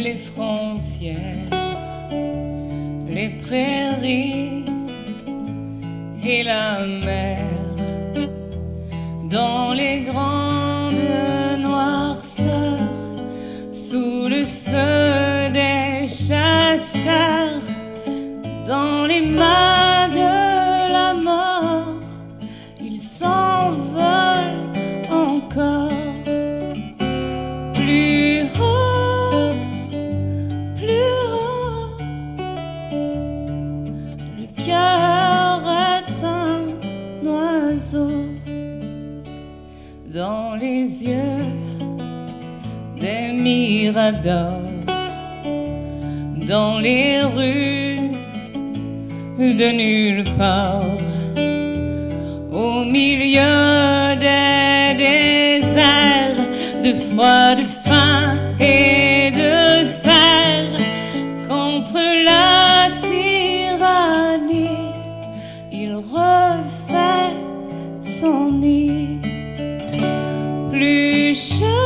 les frontières, les prairies et la mer, dans les grandes noirceurs, sous le feu des chasseurs, dans les mains de la mort, ils s'envolent encore. Plus haut, le cœur est un oiseau. Dans les yeux des miradors, dans les rues de nulle part, au milieu des déserts de froid, de faim et de fer, contre la tyrannie, il refait son nid. Plus chaud,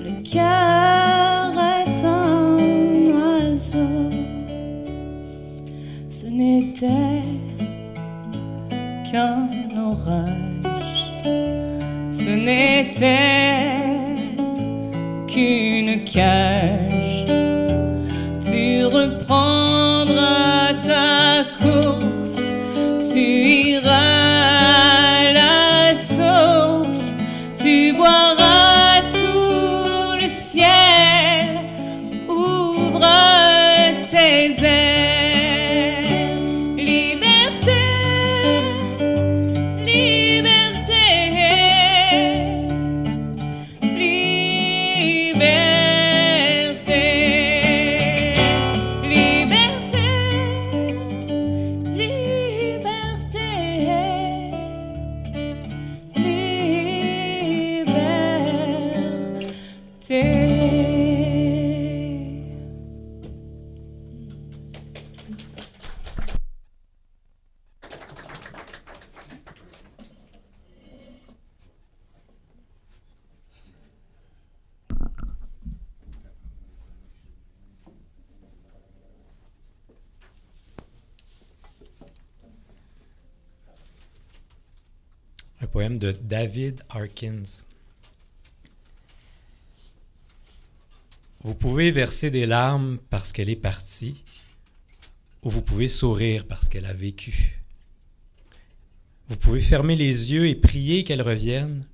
le cœur est un oiseau. Ce n'était qu'un orage, ce n'était qu'une cage. Tu reprendras ta course, tu iras à la source, tu boiras tout le ciel, ouvre tes ailes. Liberté, liberté, liberté, liberté, Un poème de David Harkins. Vous pouvez verser des larmes parce qu'elle est partie, ou vous pouvez sourire parce qu'elle a vécu. Vous pouvez fermer les yeux et prier qu'elle revienne,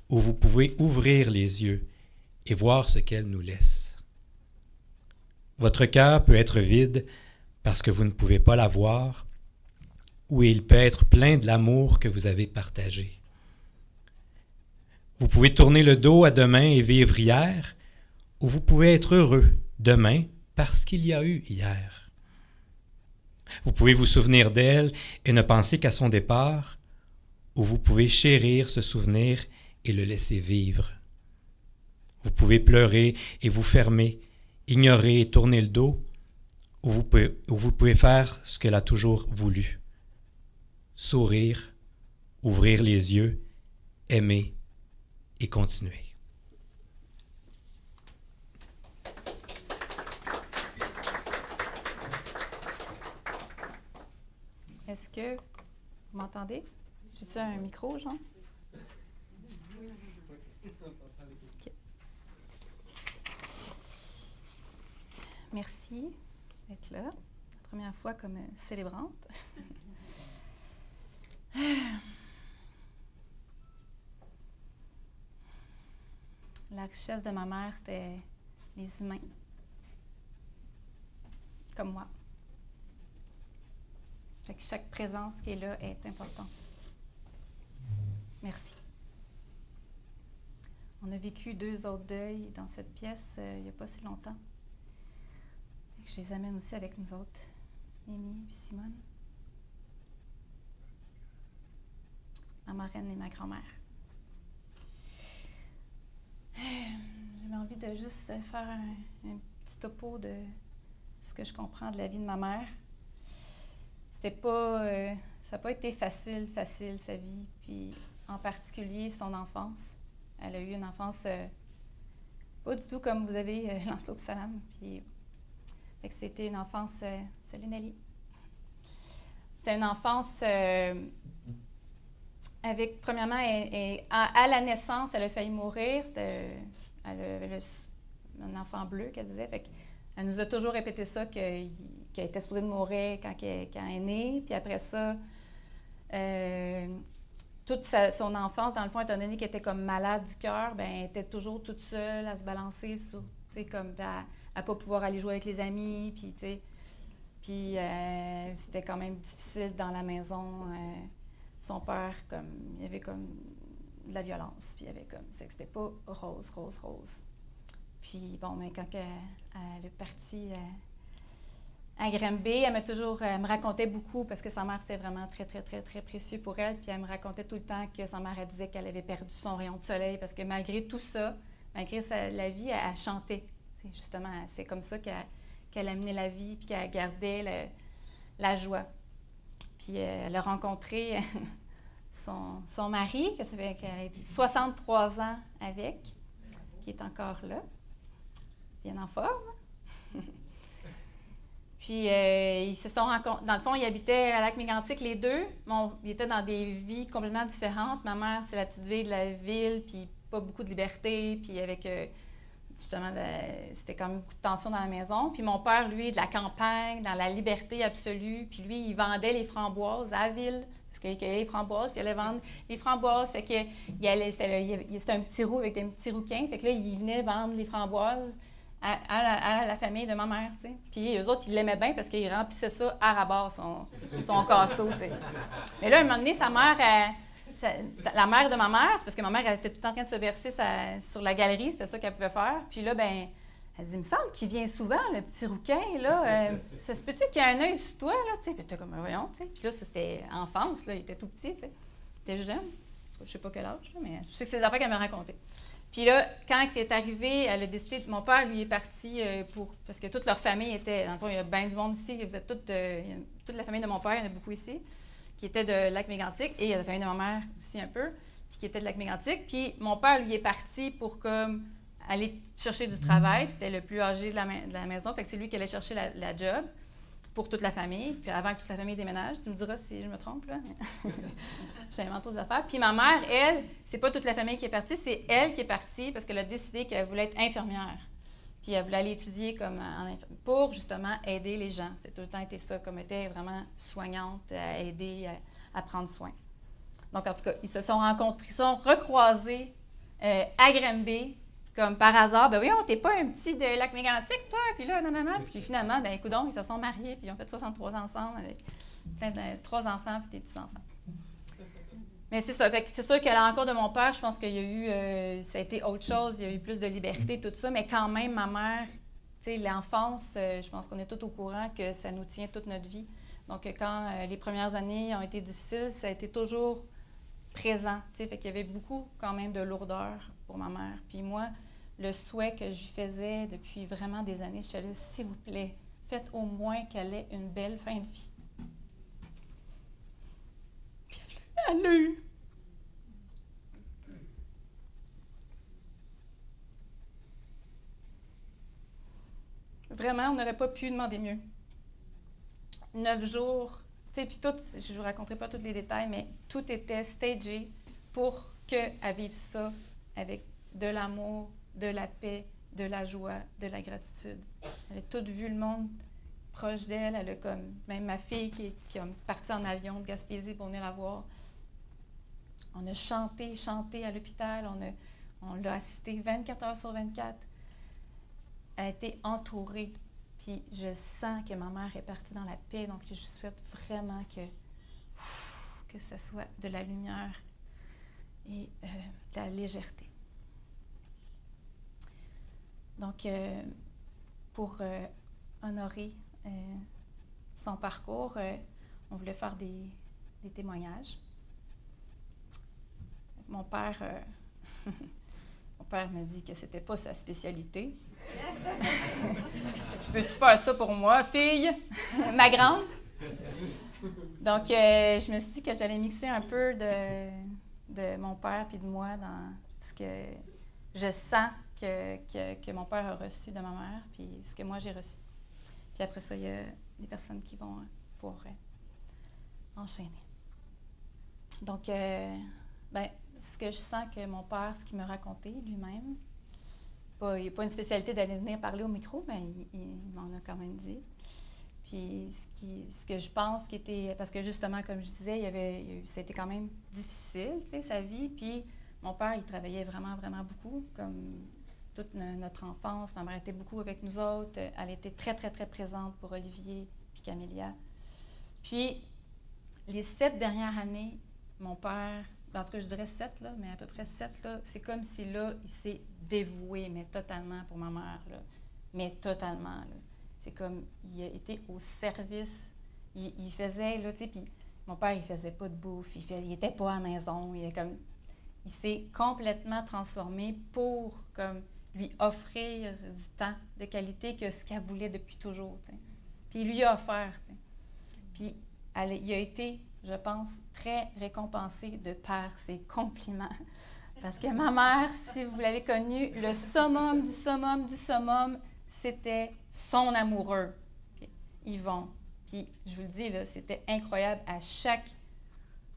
ou vous pouvez ouvrir les yeux et voir ce qu'elle nous laisse. Votre cœur peut être vide parce que vous ne pouvez pas la voir, ou il peut être plein de l'amour que vous avez partagé. Vous pouvez tourner le dos à demain et vivre hier, ou vous pouvez être heureux demain parce qu'il y a eu hier. Vous pouvez vous souvenir d'elle et ne penser qu'à son départ, ou vous pouvez chérir ce souvenir et le laisser vivre. Vous pouvez pleurer et vous fermer, ignorer et tourner le dos, ou vous pouvez faire ce qu'elle a toujours voulu. Sourire, ouvrir les yeux, aimer et continuer. Est-ce que vous m'entendez? J'ai-tu un micro, Jean? Okay. Merci d'être là. Première fois comme célébrante. La richesse de ma mère, c'était les humains. Comme moi. Fait que chaque présence qui est là est importante. Merci. On a vécu 2 autres deuils dans cette pièce il n'y a pas si longtemps. Fait que je les amène aussi avec nous autres, Mimi et Simone. Ma marraine et ma grand-mère. J'avais envie de juste faire un petit topo de ce que je comprends de la vie de ma mère. C'était pas... ça n'a pas été facile, sa vie. Puis en particulier son enfance. Elle a eu une enfance pas du tout comme vous avez Lancelot Psalam. Puis, fait que c'était une enfance... salut Nelly. C'est une enfance avec, premièrement, à la naissance, elle a failli mourir. Elle avait un enfant bleu, qu'elle disait. Fait elle nous a toujours répété ça, qu'elle était supposée de mourir quand elle est née. Puis après ça, toute son enfance, dans le fond, étant donné qu'elle était comme malade du cœur, ben elle était toujours toute seule à se balancer sur, comme à ne pas pouvoir aller jouer avec les amis. Puis, c'était quand même difficile dans la maison. Son père, il y avait comme de la violence. Puis, il y avait comme, c'était pas rose. Puis, bon, mais quand elle est partie à Granby, elle me racontait beaucoup, parce que sa mère, c'était vraiment très, très, très, très précieux pour elle. Puis, elle me racontait tout le temps que sa mère, elle disait qu'elle avait perdu son rayon de soleil, parce que malgré tout ça, malgré la vie, elle chantait. Justement, c'est comme ça qu'elle amenait la vie, puis qu'elle gardait la joie. Puis elle a rencontré son mari, qu'elle a 63 ans avec, qui est encore là, bien en forme. Puis ils se sont rencontrés. Dans le fond, ils habitaient à Lac-Mégantic, les deux. Ils étaient dans des vies complètement différentes. Ma mère, c'est la petite vie de la ville, puis pas beaucoup de liberté, puis avec... justement, c'était quand même beaucoup de tension dans la maison. Puis mon père, lui, de la campagne, dans la liberté absolue. Puis lui, il vendait les framboises à la ville, parce qu'il cueillait les framboises, puis il allait vendre les framboises. Fait que c'était un petit roux avec des petits rouquins. Fait que là, il venait vendre les framboises à la famille de ma mère, tu sais. Puis eux autres, ils l'aimaient bien parce qu'ils remplissaient ça à rabat, son casseau, tu sais. Mais là, à un moment donné, sa mère... la mère de ma mère, c'est parce que ma mère, elle était tout le temps en train de se verser sur la galerie, c'était ça qu'elle pouvait faire. Puis là, ben, elle dit, il me semble qu'il vient souvent, le petit rouquin, là. Ça se peut-tu qu'il y a un œil sur toi, là, tu sais? Puis t'es comme, voyons, tu sais. Puis là, ça, c'était enfance, là, il était tout petit, tu sais. Il était jeune. Je sais pas quel âge, là, mais je sais que c'est des affaires qu'elle m'a racontées. Puis là, quand elle est arrivée, elle a décidé, mon père, lui, est parti parce que toute leur famille était, dans le fond, il y a bien du monde ici, vous êtes toute la famille de mon père, il y en a beaucoup ici, qui était de Lac-Mégantic, et il y a la famille de ma mère aussi un peu, puis qui était de Lac-Mégantic. Puis mon père, lui, est parti pour comme aller chercher du travail, puis c'était le plus âgé de la maison, fait que c'est lui qui allait chercher la job pour toute la famille, puis avant que toute la famille déménage. Tu me diras si je me trompe, là. J'invente d'autres affaires. Puis ma mère, elle, c'est pas toute la famille qui est partie, c'est elle qui est partie parce qu'elle a décidé qu'elle voulait être infirmière. Puis elle voulait aller étudier pour justement aider les gens. C'était tout le temps été ça, comme était vraiment soignante, à aider, à prendre soin. Donc en tout cas, ils se sont rencontrés, ils se sont recroisés à Granby, comme par hasard. Ben oui, t'es pas un petit de Lac-Mégantic, toi? Puis là, non. Puis finalement, ben coudonc, ils se sont mariés, puis ils ont fait 63 ans ensemble avec 3 enfants puis des petits-enfants. Mais c'est ça. Fait que c'est sûr qu'à la rencontre de mon père, je pense qu'il y a eu... ça a été autre chose. Il y a eu plus de liberté, tout ça. Mais quand même, ma mère, tu sais, l'enfance, je pense qu'on est tous au courant que ça nous tient toute notre vie. Donc, quand les premières années ont été difficiles, ça a été toujours présent. Tu sais, fait qu'il y avait beaucoup, quand même, de lourdeur pour ma mère. Puis moi, le souhait que je lui faisais depuis vraiment des années, je disais, s'il vous plaît, faites au moins qu'elle ait une belle fin de vie. Elle l'a eu. Vraiment, on n'aurait pas pu demander mieux. 9 jours, tu sais, puis tout, je ne vous raconterai pas tous les détails, mais tout était stagé pour qu'elle vive ça avec de l'amour, de la paix, de la joie, de la gratitude. Elle a tout vu le monde proche d'elle. Elle a comme, même ma fille qui est partie en avion de Gaspésie pour venir la voir. On a chanté à l'hôpital. On l'a assistée 24 heures sur 24. Elle a été entourée. Puis je sens que ma mère est partie dans la paix. Donc je souhaite vraiment que ça soit de la lumière et de la légèreté. Donc, pour honorer son parcours, on voulait faire des témoignages. Mon père me dit que c'était pas sa spécialité. Tu peux-tu faire ça pour moi, fille? Ma grande? Donc, je me suis dit que j'allais mixer un peu de mon père puis de moi dans ce que je sens que mon père a reçu de ma mère, puis ce que moi j'ai reçu. Puis après ça, il y a des personnes qui vont pouvoir enchaîner. Donc, ce que je sens que mon père, ce qu'il m'a raconté lui-même, il n'y a pas une spécialité d'aller venir parler au micro, mais il m'en a quand même dit. Puis ce que je pense qui était... Parce que justement, comme je disais, c'était quand même difficile, tu sais, sa vie. Puis mon père, il travaillait vraiment, vraiment beaucoup, comme toute notre enfance. Ma mère était beaucoup avec nous autres. Elle était très, très, très présente pour Olivier puis Camélia. Puis les 7 dernières années, mon père... En tout cas, je dirais 7, là, mais à peu près 7, là, c'est comme si, là, il s'est dévoué, mais totalement pour ma mère, là. Mais totalement, là. C'est comme, il a été au service. Il faisait, là, tu sais, puis mon père, il faisait pas de bouffe, il était pas à la maison. Il s'est complètement transformé pour, comme, lui offrir du temps de qualité que ce qu'elle voulait depuis toujours, tu sais. Puis il lui a offert, tu sais. Puis il a été, je pense, très récompensé de par ses compliments. Parce que ma mère, si vous l'avez connue, le summum du summum du summum, c'était son amoureux, okay, Yvon. Puis, je vous le dis, là, c'était incroyable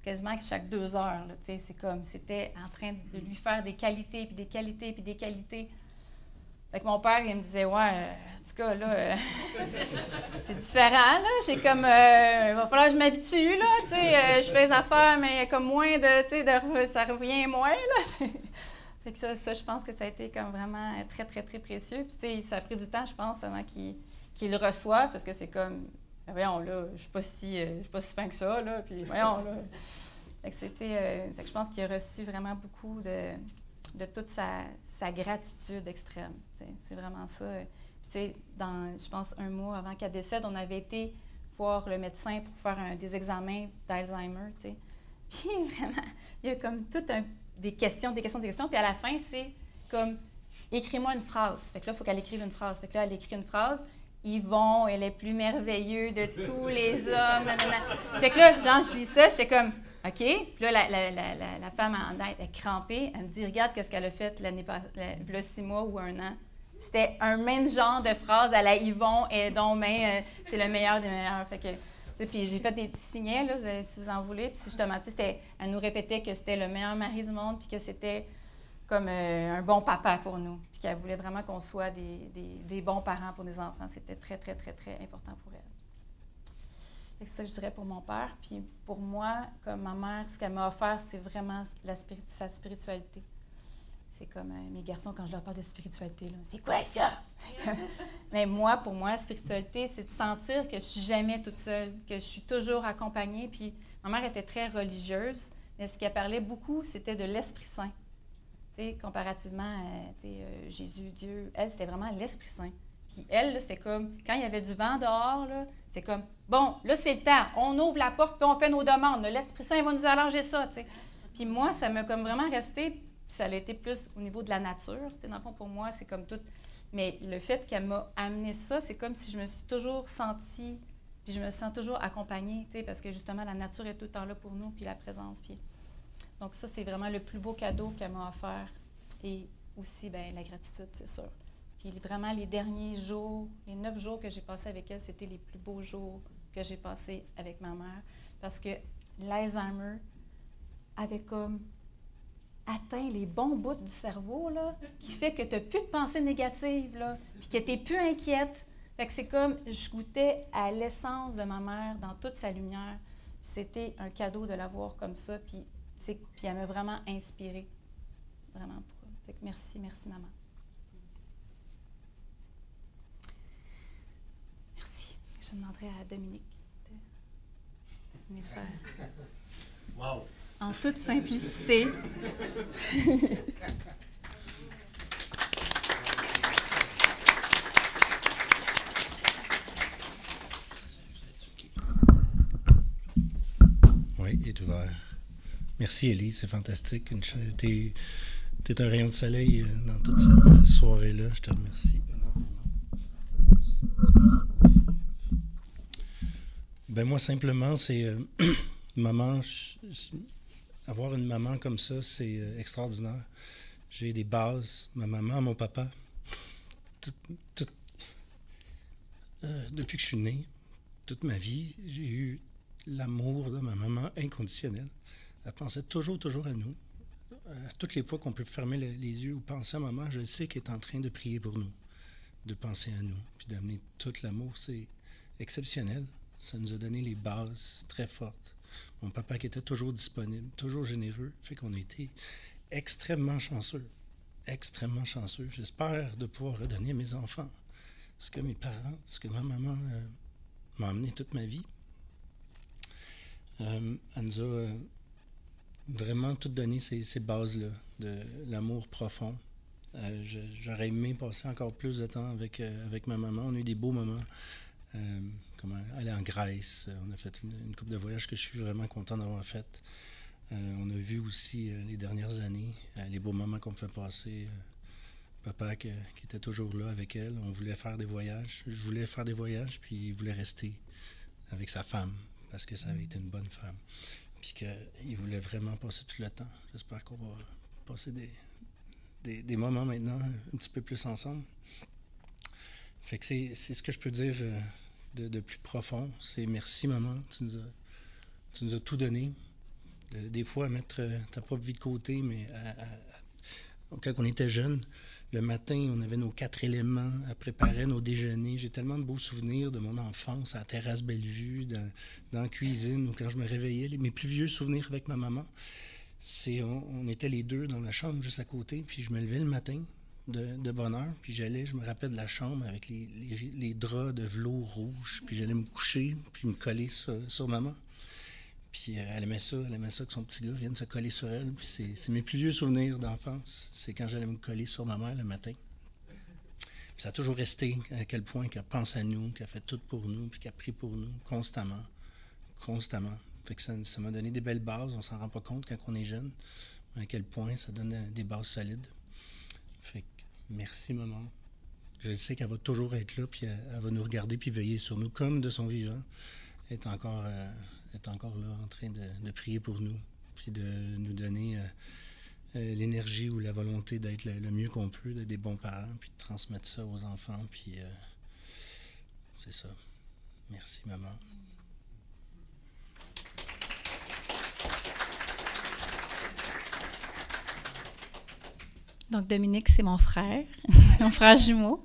quasiment chaque 2 heures. Là, c'est comme, c'était en train de lui faire des qualités, puis des qualités, puis des qualités. Fait que mon père, il me disait, ouais, en tout cas, là, c'est différent, là. J'ai comme, il va falloir que je m'habitue, là, tu sais, je fais des affaires, mais comme moins de, tu sais, ça revient moins, là. Fait que ça, je pense que ça a été comme vraiment très, très, très précieux. Puis, tu sais, ça a pris du temps, je pense, avant qu'il le reçoive, parce que c'est comme, voyons, là, je suis pas si fin que ça, là, puis voyons, là. Fait que fait que je pense qu'il a reçu vraiment beaucoup de toute sa gratitude extrême. C'est vraiment ça. Puis, tu sais, je pense, 1 mois avant qu'elle décède, on avait été voir le médecin pour faire des examens d'Alzheimer, tu sais. Puis, vraiment, il y a comme des questions, puis à la fin, c'est comme, écris-moi une phrase. Fait que là, il faut qu'elle écrive une phrase. Fait que là, elle écrit une phrase. Yvon, elle est plus merveilleux de tous les hommes. Nanana. Fait que là, genre, je lis ça, j'étais comme, OK. Puis là, la femme en tête est crampée. Elle me dit, regarde qu'est-ce qu'elle a fait l'année passée, là, 6 mois ou 1 an. C'était un même genre de phrase à la Yvon, et donc, c'est le meilleur des meilleurs. Fait que, puis j'ai fait des petits signets, là, si vous en voulez. Puis justement, elle nous répétait que c'était le meilleur mari du monde, puis que c'était comme un bon papa pour nous. Puis qu'elle voulait vraiment qu'on soit des bons parents pour des enfants. C'était très, très, très, très important pour elle. C'est ça que je dirais pour mon père. Puis pour moi, comme ma mère, ce qu'elle m'a offert, c'est vraiment sa spiritualité. C'est comme mes garçons, quand je leur parle de spiritualité, là, c'est quoi ça? Mais pour moi, la spiritualité, c'est de sentir que je suis jamais toute seule, que je suis toujours accompagnée. Puis ma mère était très religieuse, mais ce qu'elle parlait beaucoup, c'était de l'Esprit Saint. T'sais, comparativement à Jésus, Dieu, elle, c'était vraiment l'Esprit Saint. Puis elle, là, c'était comme, quand il y avait du vent dehors, là, c'est comme, bon, là, c'est le temps, on ouvre la porte, puis on fait nos demandes. L'Esprit Saint va nous arranger ça, tu sais. Puis moi, ça m'a comme vraiment resté, puis ça a été plus au niveau de la nature, tu sais, dans le fond, pour moi, c'est comme tout. Mais le fait qu'elle m'a amené ça, c'est comme si je me suis toujours sentie, puis je me sens toujours accompagnée, tu sais, parce que justement, la nature est tout le temps là pour nous, puis la présence, puis... Donc ça, c'est vraiment le plus beau cadeau qu'elle m'a offert. Et aussi, bien, la gratitude, c'est sûr. Puis vraiment, les derniers jours, les 9 jours que j'ai passés avec elle, c'était les plus beaux jours que j'ai passés avec ma mère. Parce que l'Alzheimer avait comme atteint les bons bouts du cerveau, là, qui fait que tu n'as plus de pensées négatives, là, puis que tu n'es plus inquiète. Fait que c'est comme, je goûtais à l'essence de ma mère dans toute sa lumière. Puis c'était un cadeau de la voir comme ça, puis elle m'a vraiment inspirée. Vraiment pour elle. Fait que merci maman. Merci. Je demanderai à Dominique de venir faire. Wow! En toute simplicité. Oui, il est ouvert. Merci, Élise, c'est fantastique. T'es un rayon de soleil dans toute cette soirée-là. Je te remercie énormément. Ben moi, simplement, c'est... maman, avoir une maman comme ça, c'est extraordinaire. J'ai des bases, ma maman, mon papa. Depuis que je suis né, toute ma vie, j'ai eu l'amour de ma maman inconditionnel. Elle pensait toujours à nous. Toutes les fois qu'on peut fermer les yeux ou penser à maman, je sais qu'elle est en train de prier pour nous, de penser à nous, puis d'amener tout l'amour. C'est exceptionnel. Ça nous a donné les bases très fortes. Mon papa qui était toujours disponible, toujours généreux, fait qu'on a été extrêmement chanceux. Extrêmement chanceux. J'espère de pouvoir redonner à mes enfants ce que mes parents, ce que ma maman m'a amené toute ma vie. Elle nous a vraiment tout donné ces bases-là, de l'amour profond. J'aurais aimé passer encore plus de temps avec ma maman. On a eu des beaux moments, comme aller en Grèce. On a fait une couple de voyages que je suis vraiment content d'avoir fait. On a vu aussi les dernières années, les beaux moments qu'on me fait passer. Papa qui était toujours là avec elle. On voulait faire des voyages. Je voulais faire des voyages, puis il voulait rester avec sa femme, parce que ça avait été une bonne femme. Puis qu'il voulait vraiment passer tout le temps. J'espère qu'on va passer des moments maintenant un petit peu plus ensemble. Fait que c'est ce que je peux dire de plus profond. C'est merci, maman. Tu nous as tout donné. Des fois, à mettre ta propre vie de côté, mais quand on était jeunes, le matin, on avait nos 4 éléments à préparer, nos déjeuners. J'ai tellement de beaux souvenirs de mon enfance à la terrasse Bellevue, dans la cuisine, ou quand je me réveillais. Mes plus vieux souvenirs avec ma maman, c'est on était les deux dans la chambre juste à côté, puis je me levais le matin de bonne heure, puis j'allais, je me rappelle de la chambre avec les draps de velours rouge, puis j'allais me coucher, puis me coller sur maman. Puis elle aimait ça que son petit gars vienne se coller sur elle. Puis c'est mes plus vieux souvenirs d'enfance. C'est quand j'allais me coller sur ma mère le matin. Puis ça a toujours resté à quel point qu'elle pense à nous, qu'elle fait tout pour nous, puis qu'elle prie pour nous constamment. Constamment. Fait que ça m'a donné des belles bases. On s'en rend pas compte quand on est jeune. À quel point ça donne des bases solides. Fait que merci, maman. Je sais qu'elle va toujours être là, puis elle va nous regarder puis veiller sur nous comme de son vivant. Elle est encore là en train de prier pour nous, puis de nous donner l'énergie ou la volonté d'être le mieux qu'on peut, d'être des bons parents, puis de transmettre ça aux enfants, puis c'est ça. Merci, maman. Donc, Dominique, c'est mon frère, mon frère jumeau.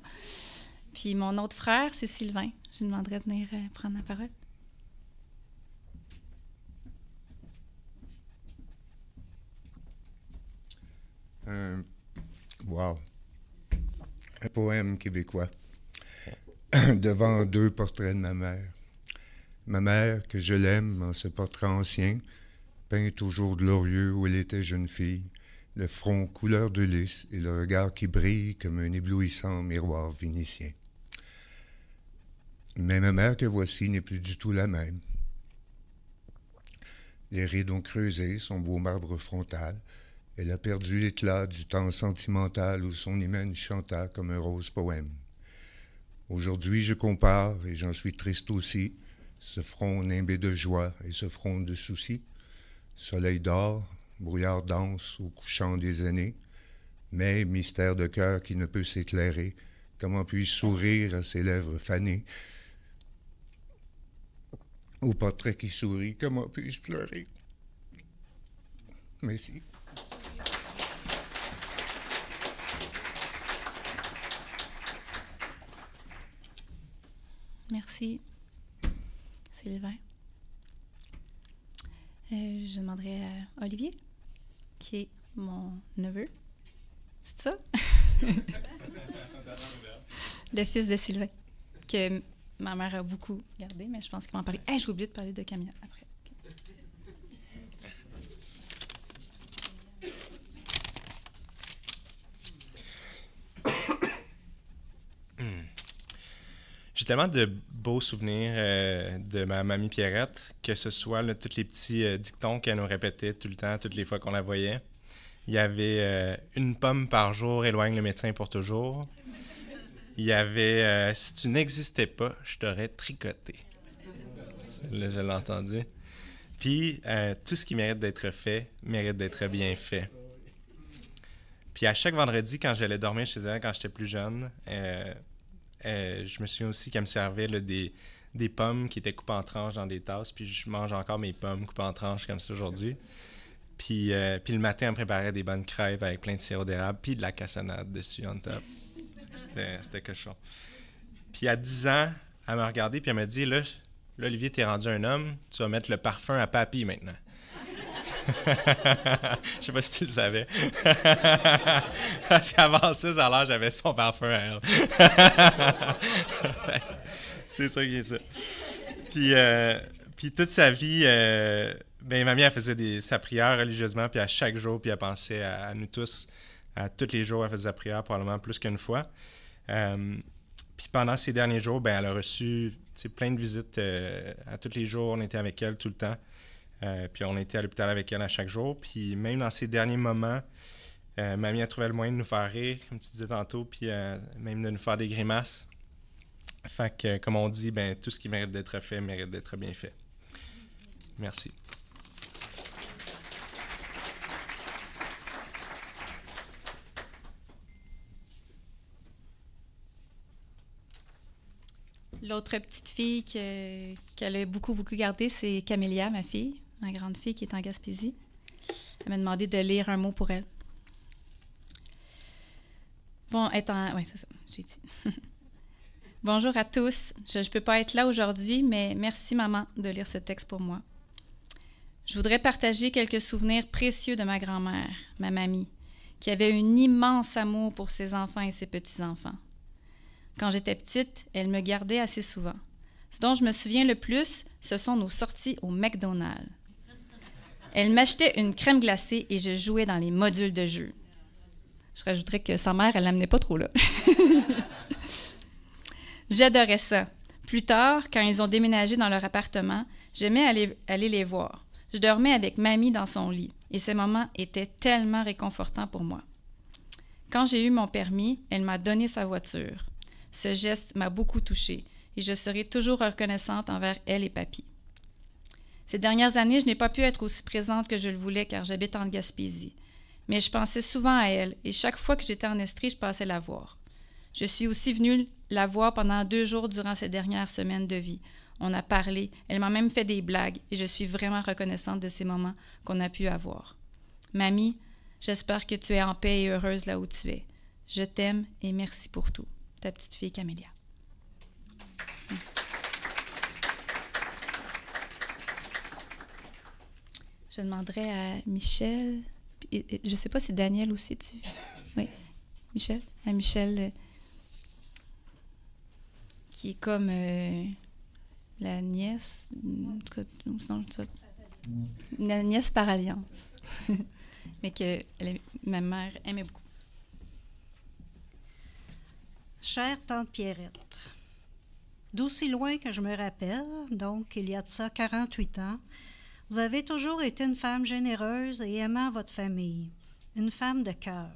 Puis mon autre frère, c'est Sylvain. Je lui demanderais de venir prendre la parole. Wow. Un poème québécois. Devant 2 portraits de ma mère. Ma mère, que je l'aime en ce portrait ancien, peint toujours glorieux où elle était jeune fille, le front couleur de lys et le regard qui brille comme un éblouissant miroir vénitien. Mais ma mère que voici n'est plus du tout la même. Les rides ont creusé son beau marbre frontal. Elle a perdu l'éclat du temps sentimental où son hymen chanta comme un rose poème. Aujourd'hui, je compare, et j'en suis triste aussi, ce front nimbé de joie et ce front de soucis. Soleil d'or, brouillard dense au couchant des années, mais mystère de cœur qui ne peut s'éclairer, comment puis-je sourire à ses lèvres fanées? Au portrait qui sourit, comment puis-je pleurer? Merci. Merci, Sylvain. Je demanderai à Olivier, qui est mon neveu. C'est ça? Le fils de Sylvain, que ma mère a beaucoup gardé, mais je pense qu'il va en parler. Hey, j'ai oublié de parler de Camilla après. J'ai tellement de beaux souvenirs de ma mamie Pierrette, que ce soit là, tous les petits dictons qu'elle nous répétait tout le temps, toutes les fois qu'on la voyait. Il y avait une pomme par jour éloigne le médecin pour toujours. Il y avait si tu n'existais pas, je t'aurais tricoté. Là, je l'ai entendu. Puis, tout ce qui mérite d'être fait, mérite d'être bien fait. Puis, à chaque vendredi, quand j'allais dormir chez elle, quand j'étais plus jeune, je me souviens aussi qu'elle me servait là, des pommes qui étaient coupées en tranches dans des tasses. Puis, je mange encore mes pommes coupées en tranches comme ça aujourd'hui. Puis le matin, elle me préparait des bonnes crêpes avec plein de sirop d'érable, puis de la cassonade dessus, on top. C'était cochon. Puis à 10 ans, elle m'a regardé, puis elle m'a dit, là, Olivier, t'es rendu un homme, tu vas mettre le parfum à papy maintenant. Je sais pas si tu le savais. Parce qu'avant ça a l'air j'avais son parfum à elle. C'est ça qui est ça. Puis toute sa vie... mamie, elle faisait sa prière religieusement, puis à chaque jour, puis elle pensait à nous tous. À tous les jours, elle faisait sa prière, probablement plus qu'une fois. Puis pendant ces derniers jours, elle a reçu plein de visites. À tous les jours, on était avec elle tout le temps. Puis on était à l'hôpital avec elle à chaque jour. Puis même dans ces derniers moments, mamie a trouvé le moyen de nous faire rire, comme tu disais tantôt, puis même de nous faire des grimaces. Fait que, comme on dit, tout ce qui mérite d'être fait mérite d'être bien fait. Merci. L'autre petite fille qu'elle a beaucoup gardée, c'est Camélia, ma fille, ma grande fille qui est en Gaspésie. Elle m'a demandé de lire un mot pour elle. Bon, oui, c'est ça, j'ai dit. Bonjour à tous. Je ne peux pas être là aujourd'hui, mais merci, maman, de lire ce texte pour moi. Je voudrais partager quelques souvenirs précieux de ma grand-mère, ma mamie, qui avait un immense amour pour ses enfants et ses petits-enfants. Quand j'étais petite, elle me gardait assez souvent. Ce dont je me souviens le plus, ce sont nos sorties au McDonald's. Elle m'achetait une crème glacée et je jouais dans les modules de jeu. Je rajouterais que sa mère, elle l'amenait pas trop là. J'adorais ça. Plus tard, quand ils ont déménagé dans leur appartement, j'aimais aller les voir. Je dormais avec mamie dans son lit et ces moments étaient tellement réconfortants pour moi. Quand j'ai eu mon permis, elle m'a donné sa voiture. Ce geste m'a beaucoup touchée et je serai toujours reconnaissante envers elle et papy. Ces dernières années, je n'ai pas pu être aussi présente que je le voulais car j'habite en Gaspésie. Mais je pensais souvent à elle et chaque fois que j'étais en Estrie, je passais la voir. Je suis aussi venue la voir pendant 2 jours durant ces dernières semaines de vie. On a parlé, elle m'a même fait des blagues et je suis vraiment reconnaissante de ces moments qu'on a pu avoir. Mamie, j'espère que tu es en paix et heureuse là où tu es. Je t'aime et merci pour tout. Ta petite fille Camélia. Je demanderais à Michel, je ne sais pas si Daniel aussi tu... Oui, Michel. À Michel, qui est comme la nièce, en tout cas, sinon, la nièce par alliance, mais que ma mère aimait beaucoup. Chère tante Pierrette, d'aussi loin que je me rappelle, donc il y a de ça 48 ans, vous avez toujours été une femme généreuse et aimant votre famille, une femme de cœur.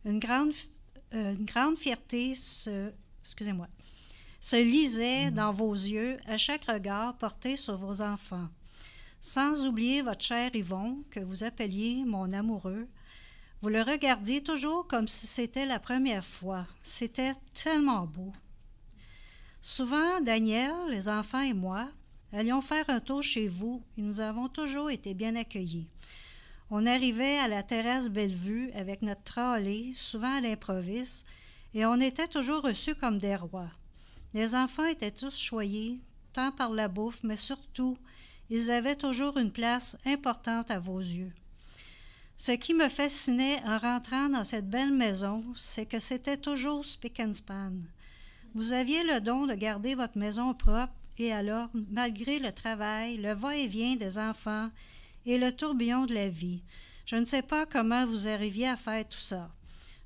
Une grande fierté se lisait dans vos yeux à chaque regard porté sur vos enfants. Sans oublier votre cher Yvon, que vous appeliez mon amoureux, vous le regardiez toujours comme si c'était la première fois. C'était tellement beau. Souvent, Daniel, les enfants et moi, allions faire un tour chez vous et nous avons toujours été bien accueillis. On arrivait à la terrasse Bellevue avec notre trolley, souvent à l'improviste, et on était toujours reçus comme des rois. Les enfants étaient tous choyés, tant par la bouffe, mais surtout, ils avaient toujours une place importante à vos yeux. Ce qui me fascinait en rentrant dans cette belle maison, c'est que c'était toujours spick and span. Vous aviez le don de garder votre maison propre et alors, malgré le travail, le va-et-vient des enfants et le tourbillon de la vie, je ne sais pas comment vous arriviez à faire tout ça.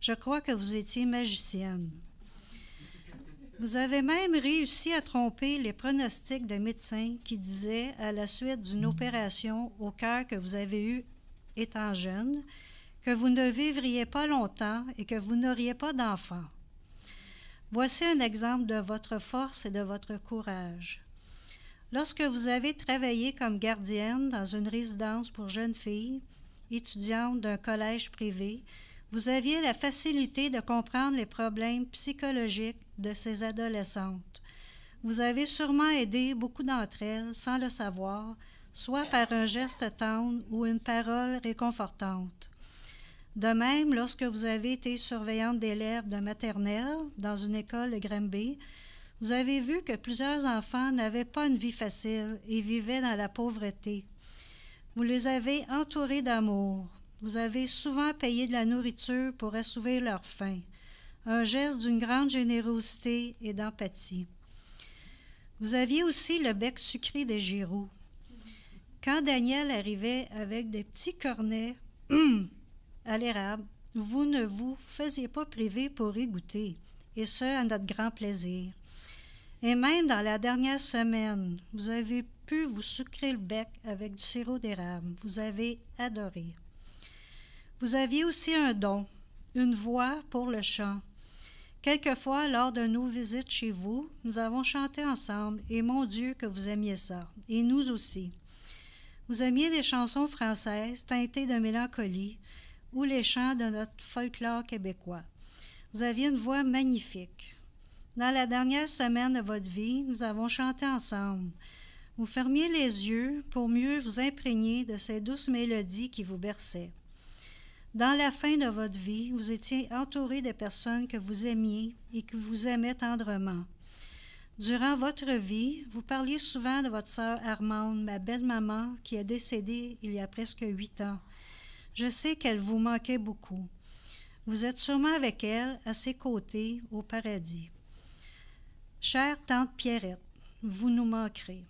Je crois que vous étiez magicienne. Vous avez même réussi à tromper les pronostics de médecins qui disaient, à la suite d'une opération au cœur que vous avez eue étant jeune, que vous ne vivriez pas longtemps et que vous n'auriez pas d'enfants. Voici un exemple de votre force et de votre courage. Lorsque vous avez travaillé comme gardienne dans une résidence pour jeunes filles, étudiantes d'un collège privé, vous aviez la facilité de comprendre les problèmes psychologiques de ces adolescentes. Vous avez sûrement aidé beaucoup d'entre elles sans le savoir, soit par un geste tendre ou une parole réconfortante. De même, lorsque vous avez été surveillante d'élèves de maternelle dans une école de Granby, vous avez vu que plusieurs enfants n'avaient pas une vie facile et vivaient dans la pauvreté. Vous les avez entourés d'amour. Vous avez souvent payé de la nourriture pour assouvir leur faim, un geste d'une grande générosité et d'empathie. Vous aviez aussi le bec sucré des Giroux. Quand Daniel arrivait avec des petits cornets à l'érable, vous ne vous faisiez pas priver pour y goûter, et ce, à notre grand plaisir. Et même dans la dernière semaine, vous avez pu vous sucrer le bec avec du sirop d'érable. Vous avez adoré. Vous aviez aussi un don, une voix pour le chant. Quelquefois, lors de nos visites chez vous, nous avons chanté ensemble, et mon Dieu que vous aimiez ça, et nous aussi. Vous aimiez les chansons françaises teintées de mélancolie ou les chants de notre folklore québécois. Vous aviez une voix magnifique. Dans la dernière semaine de votre vie, nous avons chanté ensemble. Vous fermiez les yeux pour mieux vous imprégner de ces douces mélodies qui vous berçaient. Dans la fin de votre vie, vous étiez entouré de personnes que vous aimiez et que vous aimaient tendrement. Durant votre vie, vous parliez souvent de votre sœur Armande, ma belle-maman, qui est décédée il y a presque 8 ans. Je sais qu'elle vous manquait beaucoup. Vous êtes sûrement avec elle, à ses côtés, au paradis. Chère tante Pierrette, vous nous manquerez.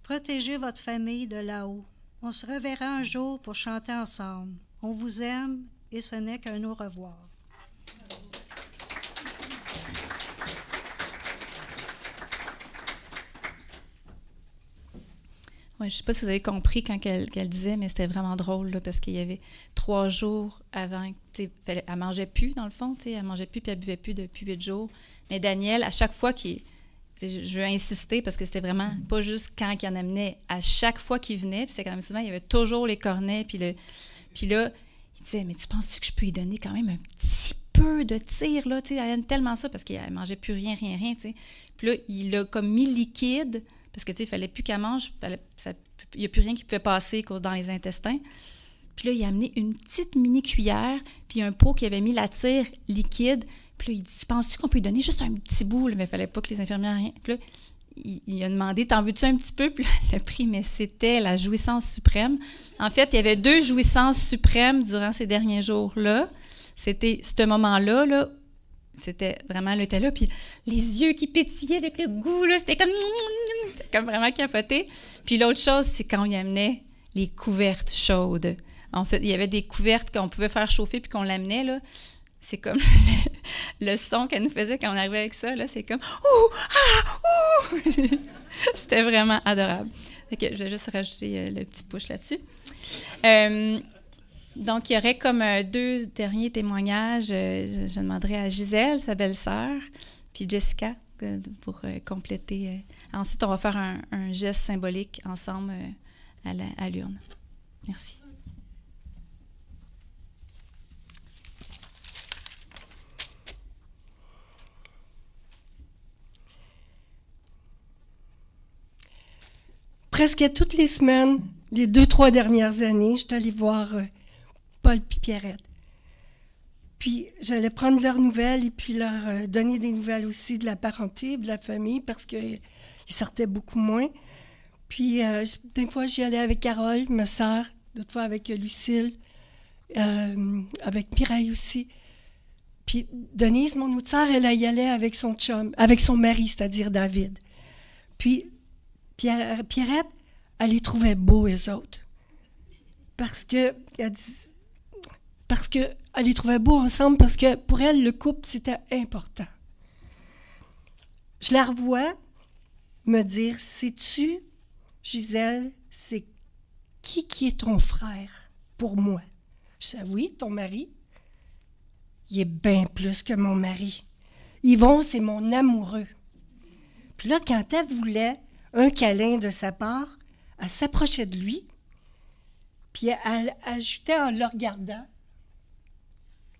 Protégez votre famille de là-haut. On se reverra un jour pour chanter ensemble. On vous aime et ce n'est qu'un au revoir. Ouais, je ne sais pas si vous avez compris quand elle disait, mais c'était vraiment drôle là, parce qu'il y avait 3 jours avant, elle ne mangeait plus dans le fond, elle ne mangeait plus puis elle ne buvait plus depuis 8 jours. Mais Daniel, à chaque fois je veux insister parce que c'était vraiment pas juste quand il en amenait, à chaque fois qu'il venait, puis c'est quand même souvent, il y avait toujours les cornets, puis là, il disait, mais tu penses que je peux lui donner quand même un petit peu de tir, là, elle aime tellement ça parce qu'elle ne mangeait plus rien, tu sais. Puis là, il l'a comme mis liquide, parce que, il ne fallait plus qu'elle mange, il n'y a plus rien qui pouvait passer dans les intestins. Puis là, il a amené une petite mini-cuillère, puis un pot qui avait mis la tire liquide. Puis là, il dit, penses-tu qu'on peut lui donner juste un petit bout? Là? Mais il ne fallait pas que les infirmières... Rien. Puis là, il a demandé, t'en veux-tu un petit peu? Puis là, elle a pris, mais c'était la jouissance suprême. En fait, il y avait 2 jouissances suprêmes durant ces derniers jours-là. C'était ce moment-là, là, c'était vraiment, elle était là, puis les yeux qui pétillaient avec le goût, là, c'était comme vraiment capoté. Puis l'autre chose, c'est quand il amenait les couvertes chaudes. En fait, il y avait des couvertes qu'on pouvait faire chauffer puis qu'on l'amenait, là. C'est comme le son qu'elle nous faisait quand on arrivait avec ça, là, c'est comme « Ouh! Ah! Ouh! » C'était vraiment adorable. Donc, je vais juste rajouter le petit push là-dessus. Donc, il y aurait comme 2 derniers témoignages. Je demanderai à Gisèle, sa belle-sœur, puis Jessica pour compléter. Ensuite, on va faire un geste symbolique ensemble à l'urne. Merci. Presque toutes les semaines, les 2-3 dernières années, j'étais allée voir Paul et Pierrette. Puis j'allais prendre leurs nouvelles et puis leur donner des nouvelles aussi de la parenté, de la famille, parce qu'ils sortaient beaucoup moins. Puis des fois, j'y allais avec Carole, ma sœur, d'autres fois avec Lucille, avec Mireille aussi. Puis Denise, mon autre sœur, elle y allait avec son chum, avec son mari, c'est-à-dire David. Puis Pierrette, elle les trouvait beaux, eux autres. Parce que elle les trouvait beaux ensemble, parce que pour elle, le couple, c'était important. Je la revois me dire, sais-tu, Gisèle, c'est qui est ton frère pour moi? Je dis, oui, ton mari. Il est bien plus que mon mari. Yvon, c'est mon amoureux. Puis là, quand elle voulait un câlin de sa part, elle s'approchait de lui, puis elle ajoutait en le regardant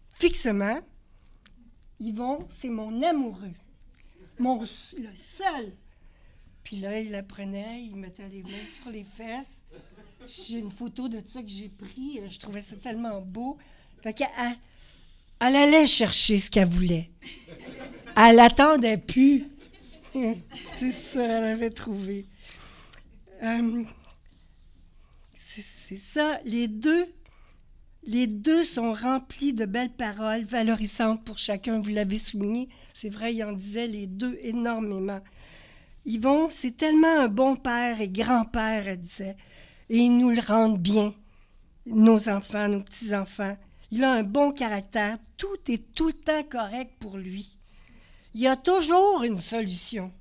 fixement, Yvon, c'est mon amoureux, le seul. Puis là, il la prenait, il mettait les mains sur les fesses. J'ai une photo de ça que j'ai pris, je trouvais ça tellement beau. Fait qu'elle allait chercher ce qu'elle voulait. Elle l'attendait plus. C'est ça, elle avait trouvé. C'est ça, les deux sont remplis de belles paroles valorisantes pour chacun. Vous l'avez souligné, c'est vrai, il en disait les deux énormément. Yvon, c'est tellement un bon père et grand-père, elle disait, et ils nous le rendent bien, nos enfants, nos petits-enfants. Il a un bon caractère, tout est tout le temps correct pour lui. Il y a toujours une solution.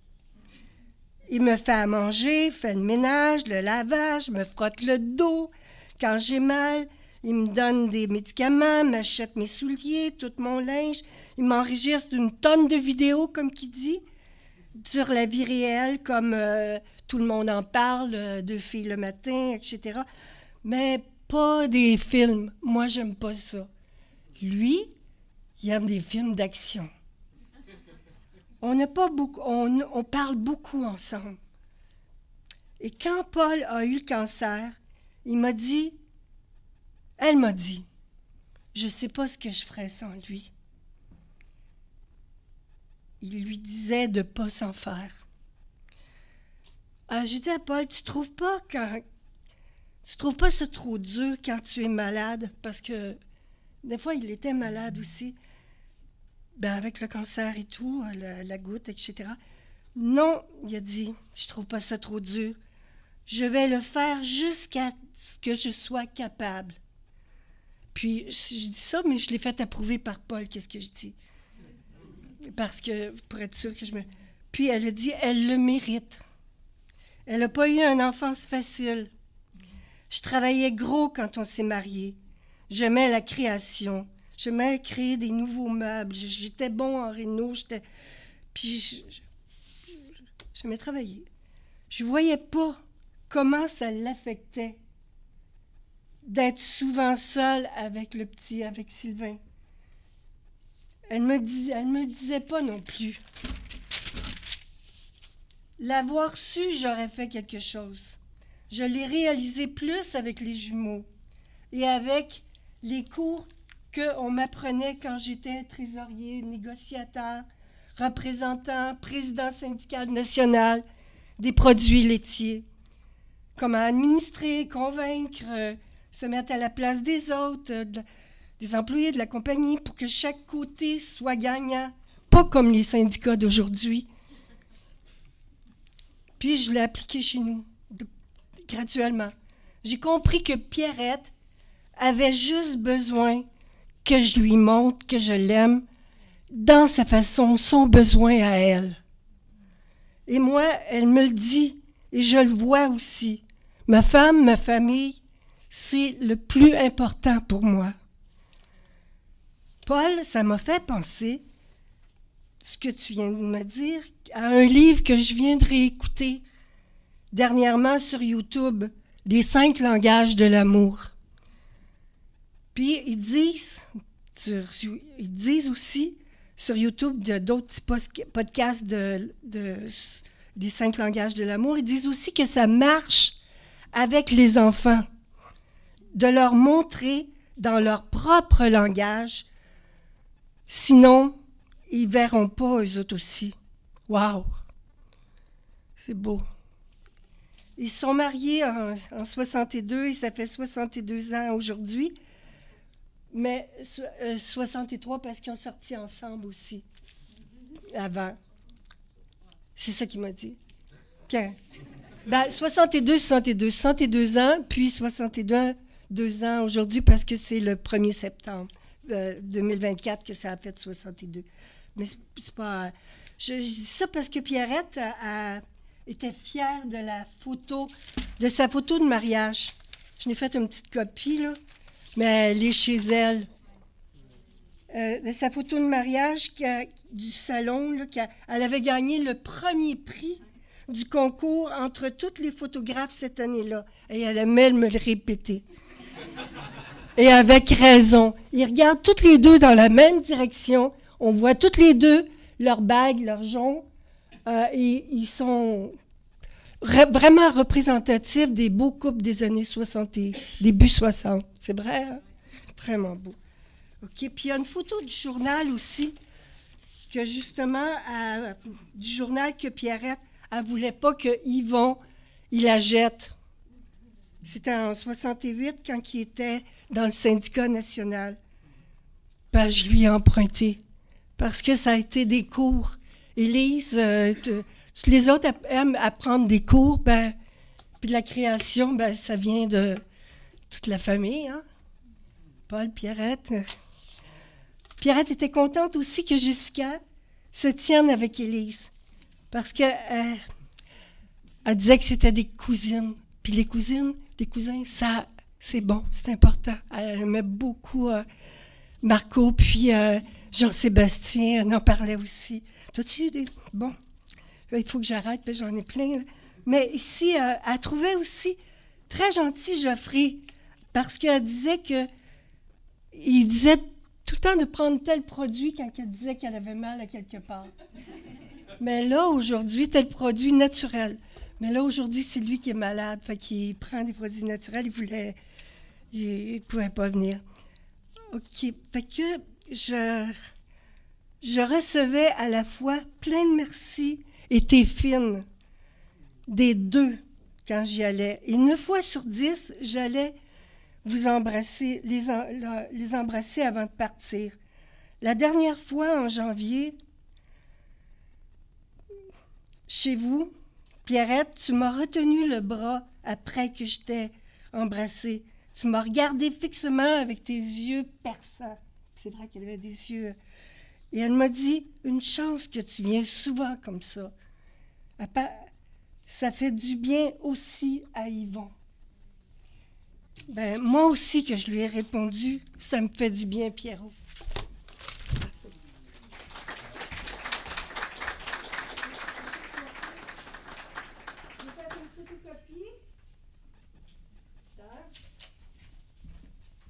Il me fait à manger, fait le ménage, le lavage, me frotte le dos. Quand j'ai mal, il me donne des médicaments, m'achète mes souliers, tout mon linge. Il m'enregistre une tonne de vidéos, comme qu'il dit, sur la vie réelle, comme tout le monde en parle, Deux filles le matin, etc. Mais pas des films. Moi, j'aime pas ça. Lui, il aime des films d'action. On parle beaucoup ensemble. Et quand Paul a eu le cancer, elle m'a dit, je ne sais pas ce que je ferais sans lui. Il lui disait de ne pas s'en faire. Alors, j'ai dit à Paul, tu trouves pas ça trop dur quand tu es malade? Parce que des fois, il était malade aussi. Ben, avec le cancer et tout, la goutte, etc. Non, il a dit, je trouve pas ça trop dur. Je vais le faire jusqu'à ce que je sois capable. Puis, je dis ça, mais je l'ai fait approuver par Paul, qu'est-ce que je dis. Parce que, pour être sûr que je me... Puis, elle a dit, elle le mérite. Elle n'a pas eu une enfance facile. Je travaillais gros quand on s'est mariés. J'aimais la création. J'aimais créer des nouveaux meubles. J'étais bon en réno. Puis, j'aimais travailler. Je ne voyais pas comment ça l'affectait d'être souvent seule avec le petit, avec Sylvain. Elle me disait pas non plus. L'avoir su, j'aurais fait quelque chose. Je l'ai réalisé plus avec les jumeaux et avec les cours qu'on m'apprenait quand j'étais trésorier, négociateur, représentant, président syndical national des produits laitiers. Comment administrer, convaincre, se mettre à la place des autres, des employés de la compagnie pour que chaque côté soit gagnant, pas comme les syndicats d'aujourd'hui. Puis je l'ai appliqué chez nous, graduellement. J'ai compris que Pierrette avait juste besoin que je lui montre que je l'aime dans sa façon, son besoin à elle. Et moi, elle me le dit, et je le vois aussi. Ma femme, ma famille, c'est le plus important pour moi. Paul, ça m'a fait penser, ce que tu viens de me dire, à un livre que je viens de réécouter dernièrement sur YouTube, Les 5 langages de l'amour. Puis ils disent aussi sur YouTube d'autres podcasts des 5 langages de l'amour, ils disent aussi que ça marche avec les enfants, de leur montrer dans leur propre langage, sinon ils ne verront pas eux autres aussi. Wow! C'est beau. Ils se sont mariés en 62 et ça fait 62 ans aujourd'hui. Mais 63 parce qu'ils ont sorti ensemble aussi, avant. C'est ça qu'il m'a dit. Ben, 62 ans, puis 62 ans aujourd'hui parce que c'est le 1er septembre 2024 que ça a fait 62. Mais c'est pas... Je dis ça parce que Pierrette était fière de sa photo de mariage. Je n'ai fait une petite copie, là. Mais elle est chez elle. De sa photo de mariage du salon, là, elle avait gagné le premier prix du concours entre toutes les photographes cette année-là. Et elle aimait me le répéter. Et avec raison. Ils regardent toutes les deux dans la même direction. On voit toutes les deux leurs bagues, leurs joncs. Et ils sont vraiment représentatifs des beaux couples des années 60 et début 60. C'est vrai, hein? Vraiment beau. OK. Puis il y a une photo du journal aussi, que justement, du journal que Pierrette, elle ne voulait pas que Yvon, il la jette. C'était en 68, quand il était dans le syndicat national. Ben, je lui ai emprunté, parce que ça a été des cours. Élise, toutes les autres aiment apprendre des cours, ben, puis la création, ben, ça vient de toute la famille, hein? Paul, Pierrette. Pierrette était contente aussi que Jessica se tienne avec Élise, parce que elle disait que c'était des cousines. Puis les cousins, ça, c'est bon, c'est important. Elle aimait beaucoup Marco, puis Jean-Sébastien, elle en parlait aussi. T'as-tu eu des... Bon, là, il faut que j'arrête, puis j'en ai plein. Là. Mais ici, elle trouvait aussi très gentil Geoffrey, parce qu'elle disait que... Il disait tout le temps de prendre tel produit quand elle disait qu'elle avait mal à quelque part. Mais là, aujourd'hui, tel produit naturel. Mais là, aujourd'hui, c'est lui qui est malade. Fait qu'il prend des produits naturels. Il ne pouvait pas venir. OK. Fait que je recevais à la fois plein de merci et t'es fine des deux quand j'y allais. Et 9 fois sur 10, j'allais vous embrasser, les embrasser avant de partir. La dernière fois, en janvier, chez vous, Pierrette, tu m'as retenu le bras après que je t'ai embrassée. Tu m'as regardé fixement avec tes yeux perçants. C'est vrai qu'elle avait des yeux. Et elle m'a dit, une chance que tu viens souvent comme ça. Ça fait du bien aussi à Yvon. Ben, moi aussi que je lui ai répondu, ça me fait du bien, Pierrot. J'ai fait une photocopie.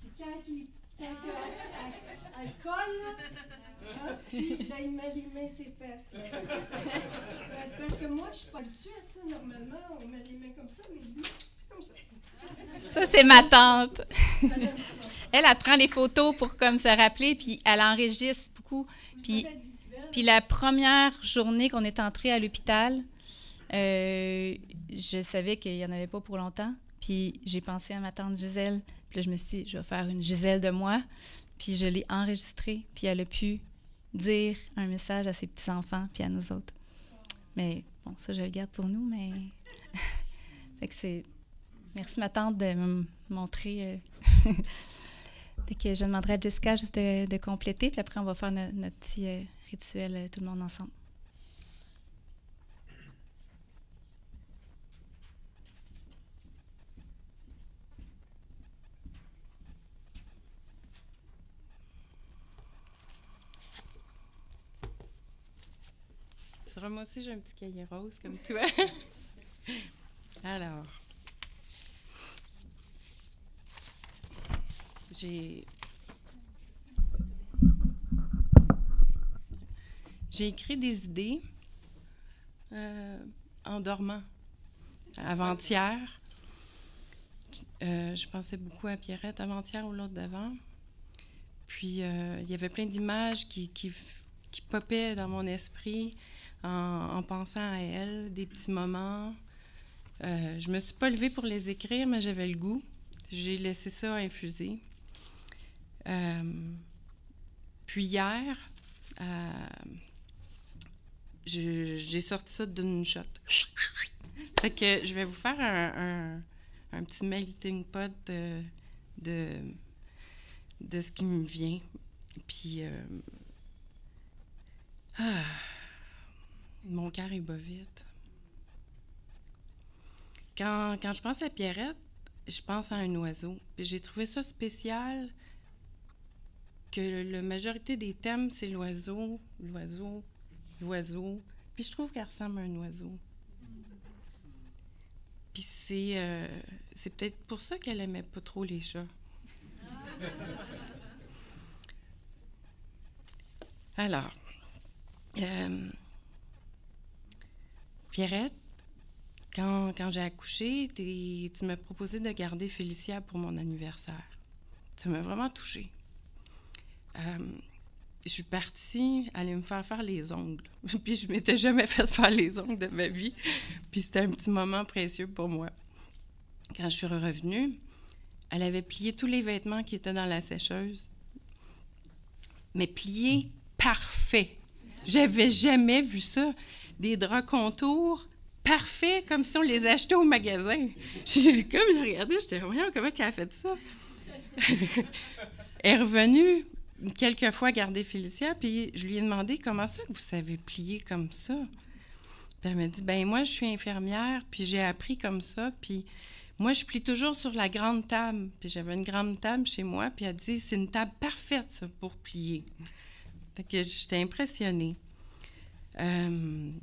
Puis quand elle colle, hein, puis là, il met les mains ses fesses. Ben, c'est parce que moi, je ne suis pas habituée à ça. Normalement, on met les mains comme ça, mais lui, c'est comme ça. Ça, c'est ma tante. Elle prend les photos pour comme se rappeler, puis elle enregistre beaucoup. Puis la première journée qu'on est entré à l'hôpital, je savais qu'il n'y en avait pas pour longtemps. Puis j'ai pensé à ma tante Gisèle. Puis là, je me suis dit, je vais faire une Gisèle de moi. Puis je l'ai enregistrée. Puis elle a pu dire un message à ses petits-enfants, puis à nous autres. Mais bon, ça, je le garde pour nous, mais... fait que c'est... Merci, ma tante, de me montrer. Dès que je demanderai à Jessica juste de compléter, puis après, on va faire notre petit rituel, tout le monde ensemble. C'est vrai, moi aussi, j'ai un petit cahier rose comme toi. Alors... J'ai écrit des idées en dormant avant-hier. Je pensais beaucoup à Pierrette avant-hier ou l'autre d'avant. Puis, il y avait plein d'images qui popaient dans mon esprit en pensant à elle, des petits moments. Je me suis pas levée pour les écrire, mais j'avais le goût. J'ai laissé ça infuser. Puis hier, j'ai sorti ça d'une shot. Fait que je vais vous faire un petit melting pot de ce qui me vient. Puis, mon cœur, il bat vite. Quand je pense à Pierrette, je pense à un oiseau. Puis j'ai trouvé ça spécial que la majorité des thèmes, c'est l'oiseau, l'oiseau, l'oiseau. Puis je trouve qu'elle ressemble à un oiseau. Puis c'est peut-être pour ça qu'elle aimait pas trop les chats. Alors, Pierrette, quand j'ai accouché, tu m'as proposé de garder Félicia pour mon anniversaire. Ça m'a vraiment touchée. Je suis partie aller me faire les ongles. Puis je m'étais jamais fait faire les ongles de ma vie. Puis c'était un petit moment précieux pour moi. Quand je suis revenue, elle avait plié tous les vêtements qui étaient dans la sécheuse. Mais pliés parfaits. J'avais jamais vu ça. Des draps contours parfaits, comme si on les achetait au magasin. J'ai comme regardé, j'étais voyons comment elle a fait ça. Elle est revenue quelques fois garder Félicia, puis je lui ai demandé comment ça que vous savez plier comme ça. Puis elle m'a dit, ben moi je suis infirmière, puis j'ai appris comme ça, puis moi je plie toujours sur la grande table. Puis j'avais une grande table chez moi, puis elle dit, c'est une table parfaite ça, pour plier. Fait que j'étais impressionnée. Une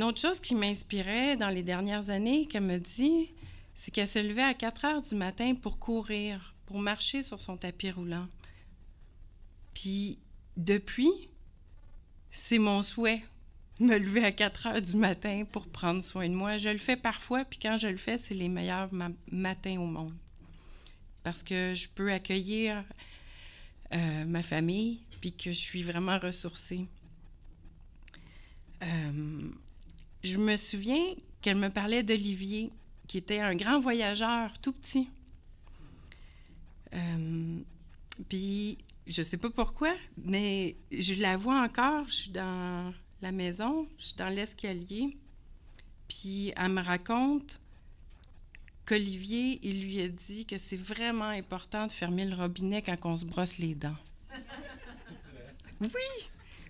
autre chose qui m'inspirait dans les dernières années qu'elle me dit, c'est qu'elle se levait à 4 heures du matin pour courir, pour marcher sur son tapis roulant. Puis, depuis, c'est mon souhait, me lever à 4 heures du matin pour prendre soin de moi. Je le fais parfois, puis quand je le fais, c'est les meilleurs matins au monde. Parce que je peux accueillir ma famille, puis que je suis vraiment ressourcée. Je me souviens qu'elle me parlait d'Olivier, qui était un grand voyageur, tout petit. Puis, je sais pas pourquoi, mais je la vois encore. Je suis dans la maison, je suis dans l'escalier, puis elle me raconte qu'Olivier, il lui a dit que c'est vraiment important de fermer le robinet quand on se brosse les dents. Oui!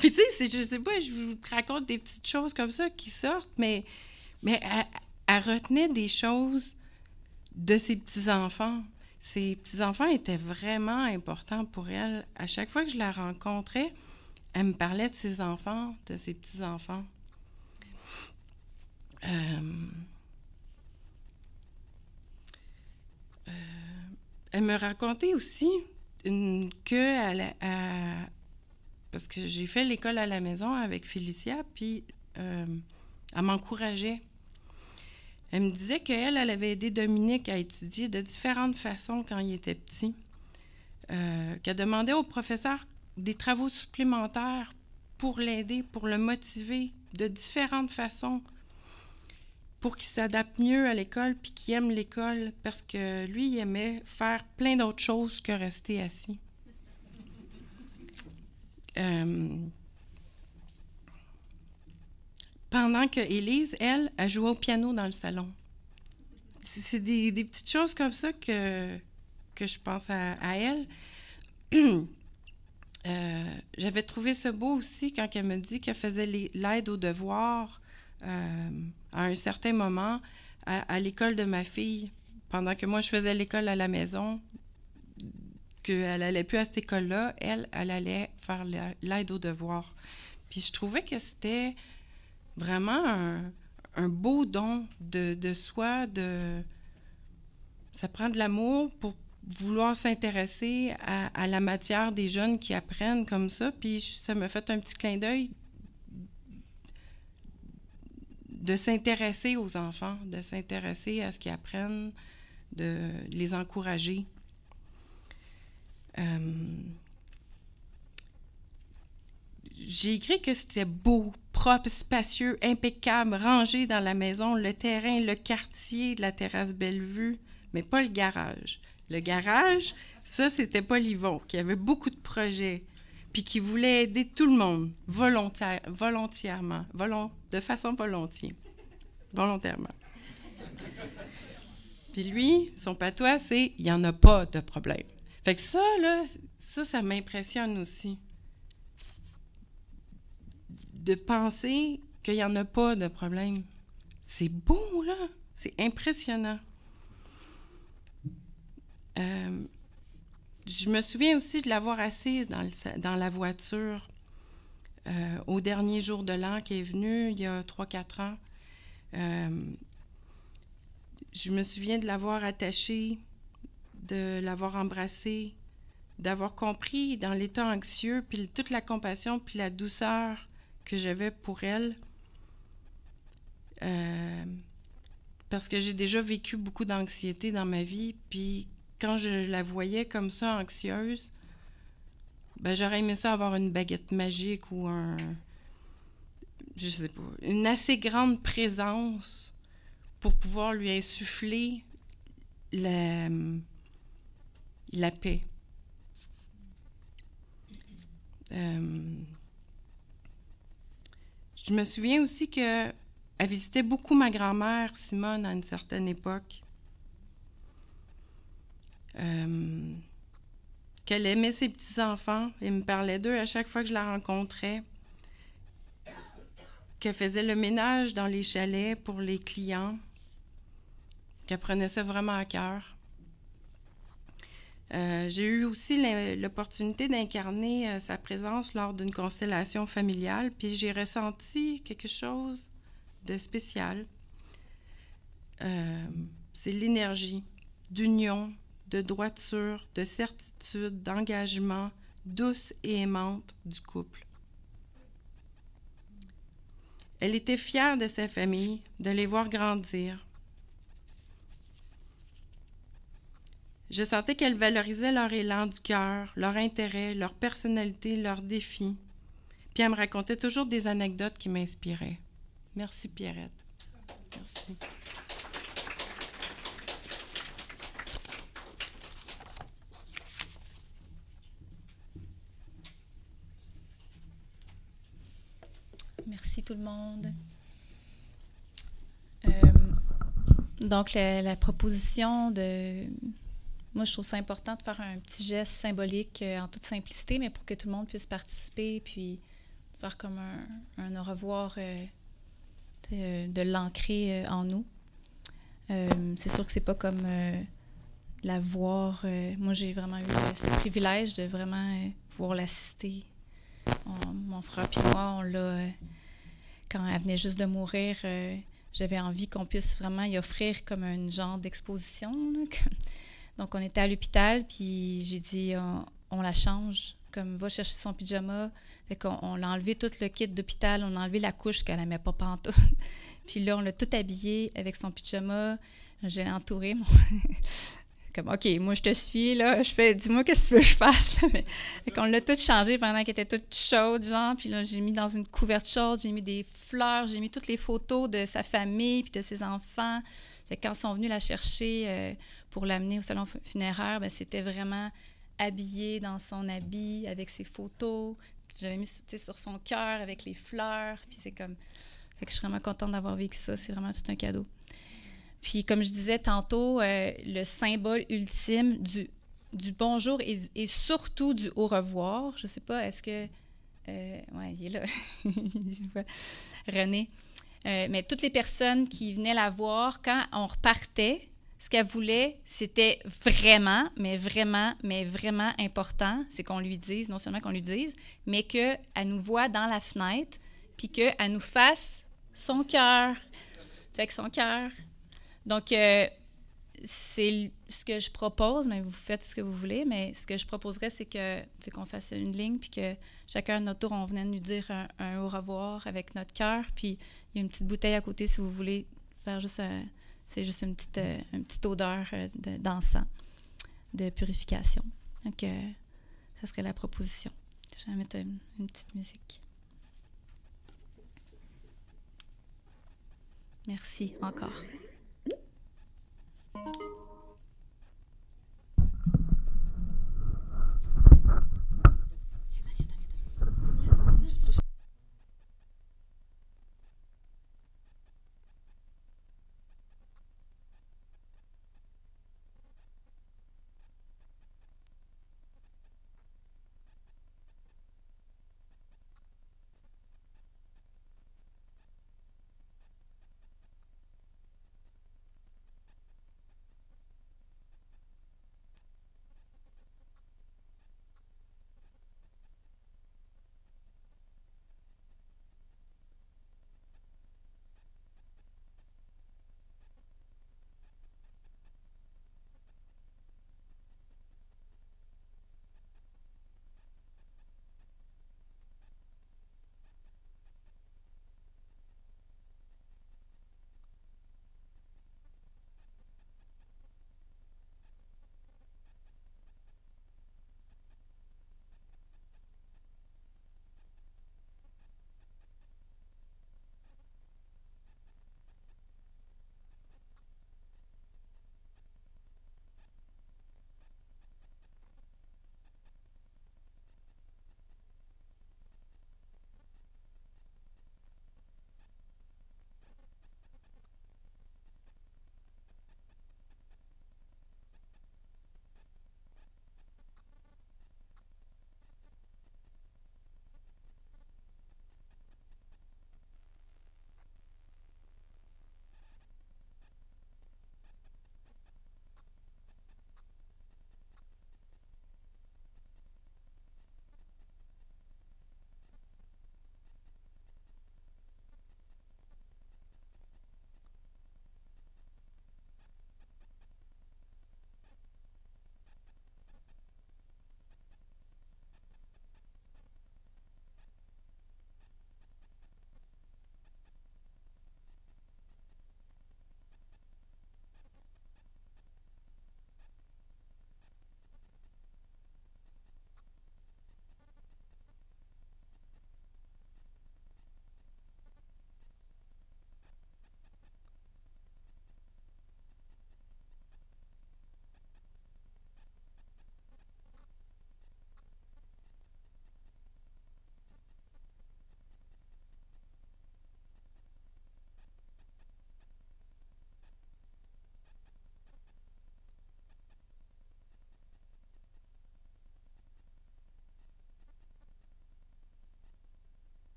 Puis tu sais, je sais pas, je vous raconte des petites choses comme ça qui sortent, mais elle retenait des choses de ses petits-enfants. Ses petits-enfants étaient vraiment importants pour elle. À chaque fois que je la rencontrais, elle me parlait de ses enfants, de ses petits-enfants. Elle me racontait aussi parce que j'ai fait l'école à la maison avec Félicia, puis elle m'encourageait. Elle me disait qu'elle avait aidé Dominique à étudier de différentes façons quand il était petit, qu'elle demandait au professeur des travaux supplémentaires pour l'aider, pour le motiver de différentes façons, pour qu'il s'adapte mieux à l'école puis qu'il aime l'école, parce que lui, il aimait faire plein d'autres choses que rester assis. Pendant que Élise, elle jouait au piano dans le salon. C'est des petites choses comme ça que je pense à elle. J'avais trouvé ça beau aussi quand elle me dit qu'elle faisait l'aide aux devoirs à un certain moment à l'école de ma fille. Pendant que moi, je faisais l'école à la maison, qu'elle n'allait plus à cette école-là, elle allait faire l'aide aux devoirs. Puis je trouvais que c'était vraiment un beau don de soi. Ça prend de l'amour pour vouloir s'intéresser à la matière des jeunes qui apprennent comme ça. Puis ça m'a fait un petit clin d'œil de s'intéresser aux enfants, de s'intéresser à ce qu'ils apprennent, de les encourager. J'ai écrit que c'était beau, propre, spacieux, impeccable, rangé dans la maison, le terrain, le quartier de la terrasse Bellevue, mais pas le garage. Le garage, ça, c'était Paul Yvon, qui avait beaucoup de projets, puis qui voulait aider tout le monde, volontairement, de façon volontairement. Puis lui, son patois, c'est « il n'y en a pas de problème ». Fait que ça, là, ça m'impressionne aussi. De penser qu'il n'y en a pas de problème. C'est beau, là. C'est impressionnant. Je me souviens aussi de l'avoir assise dans la voiture au dernier jour de l'an qui est venu, il y a 3-4 ans. Je me souviens de l'avoir attachée, de l'avoir embrassée, d'avoir compris dans l'état anxieux, puis toute la compassion, puis la douceur que j'avais pour elle. Parce que j'ai déjà vécu beaucoup d'anxiété dans ma vie, puis quand je la voyais comme ça, anxieuse, ben j'aurais aimé ça avoir une baguette magique ou je sais pas, une assez grande présence pour pouvoir lui insuffler la paix. Je me souviens aussi qu'elle visitait beaucoup ma grand-mère, Simone, à une certaine époque. Qu'elle aimait ses petits-enfants et me parlait d'eux à chaque fois que je la rencontrais. Qu'elle faisait le ménage dans les chalets pour les clients. Qu'elle prenait ça vraiment à cœur. J'ai eu aussi l'opportunité d'incarner sa présence lors d'une constellation familiale, puis j'ai ressenti quelque chose de spécial. C'est l'énergie d'union, de droiture, de certitude, d'engagement, douce et aimante du couple. Elle était fière de sa famille, de les voir grandir. Je sentais qu'elle valorisait leur élan du cœur, leur intérêt, leur personnalité, leurs défis. Puis elle me racontait toujours des anecdotes qui m'inspiraient. Merci, Pierrette. Merci. Merci tout le monde. Donc, la proposition de... Moi, je trouve ça important de faire un petit geste symbolique en toute simplicité, mais pour que tout le monde puisse participer, puis faire comme un au revoir, de l'ancrer en nous. C'est sûr que c'est pas comme la voir. Moi, j'ai vraiment eu ce privilège de vraiment pouvoir l'assister. Mon frère puis moi, on l'a... quand elle venait juste de mourir, j'avais envie qu'on puisse vraiment y offrir comme un genre d'exposition, là. Donc, on était à l'hôpital, puis j'ai dit, on la change, comme va chercher son pyjama. Fait qu'on l'a enlevé tout le kit d'hôpital, on a enlevé la couche qu'elle n'aimait pas pantoute. Puis là, on l'a tout habillé avec son pyjama. J'ai entouré comme, OK, moi, je te suis, là. Je fais, dis-moi qu'est-ce que tu veux que je fasse, là. Fait qu'on l'a tout changé pendant qu'elle était toute chaude, genre. Puis là, j'ai mis dans une couverte chaude, j'ai mis des fleurs, j'ai mis toutes les photos de sa famille puis de ses enfants. Fait que quand ils sont venus la chercher pour l'amener au salon funéraire, ben, c'était vraiment habillé dans son habit avec ses photos. J'avais mis sur son cœur avec les fleurs. Puis c'est comme... Fait que je suis vraiment contente d'avoir vécu ça. C'est vraiment tout un cadeau. Puis, comme je disais tantôt, le symbole ultime du bonjour et surtout du au revoir. Je ne sais pas, est-ce que... oui, il est là. René. Mais toutes les personnes qui venaient la voir, quand on repartait, ce qu'elle voulait, c'était vraiment, mais vraiment, mais vraiment important, c'est qu'on lui dise, non seulement qu'on lui dise, mais qu'elle nous voit dans la fenêtre, puis qu'elle nous fasse son cœur. Avec son cœur. Donc, c'est ce que je propose, mais vous faites ce que vous voulez, mais ce que je proposerais, c'est qu'on fasse une ligne, puis que chacun à notre tour, on venait nous dire un au revoir avec notre cœur, puis il y a une petite bouteille à côté si vous voulez faire juste... c'est juste une petite odeur d'encens, de purification. Donc, ça serait la proposition. Je vais mettre une petite musique. Merci encore.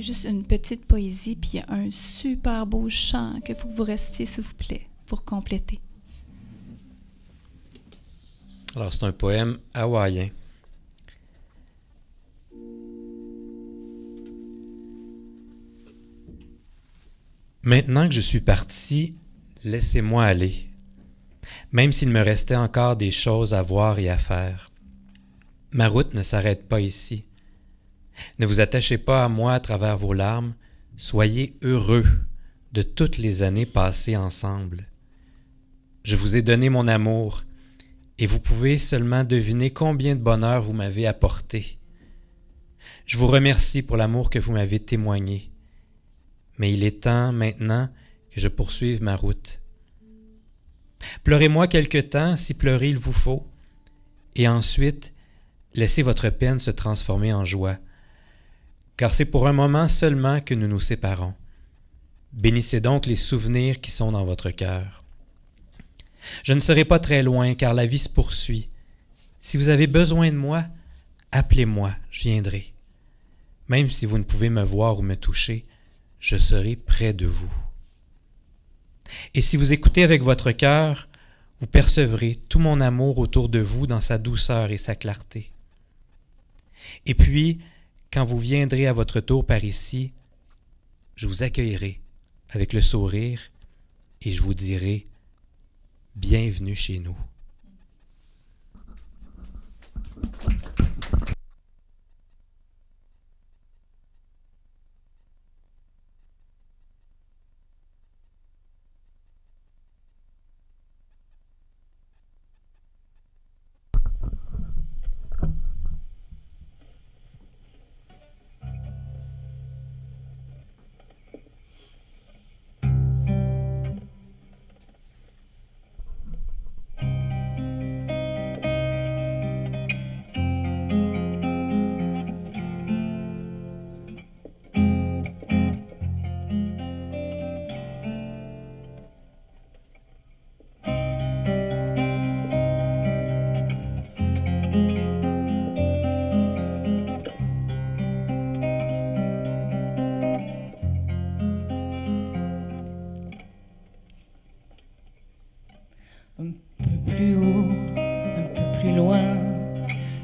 Il y a juste une petite poésie, puis il y a un super beau chant qu'il faut que vous restiez, s'il vous plaît, pour compléter. Alors, c'est un poème hawaïen. Maintenant que je suis parti, laissez-moi aller, même s'il me restait encore des choses à voir et à faire. Ma route ne s'arrête pas ici. Ne vous attachez pas à moi à travers vos larmes, soyez heureux de toutes les années passées ensemble. Je vous ai donné mon amour, et vous pouvez seulement deviner combien de bonheur vous m'avez apporté. Je vous remercie pour l'amour que vous m'avez témoigné, mais il est temps maintenant que je poursuive ma route. Pleurez-moi quelque temps si pleurer il vous faut, et ensuite laissez votre peine se transformer en joie, car c'est pour un moment seulement que nous nous séparons. Bénissez donc les souvenirs qui sont dans votre cœur. Je ne serai pas très loin, car la vie se poursuit. Si vous avez besoin de moi, appelez-moi, je viendrai. Même si vous ne pouvez me voir ou me toucher, je serai près de vous. Et si vous écoutez avec votre cœur, vous percevrez tout mon amour autour de vous dans sa douceur et sa clarté. Et puis, quand vous viendrez à votre tour par ici, je vous accueillerai avec le sourire et je vous dirai « Bienvenue chez nous ».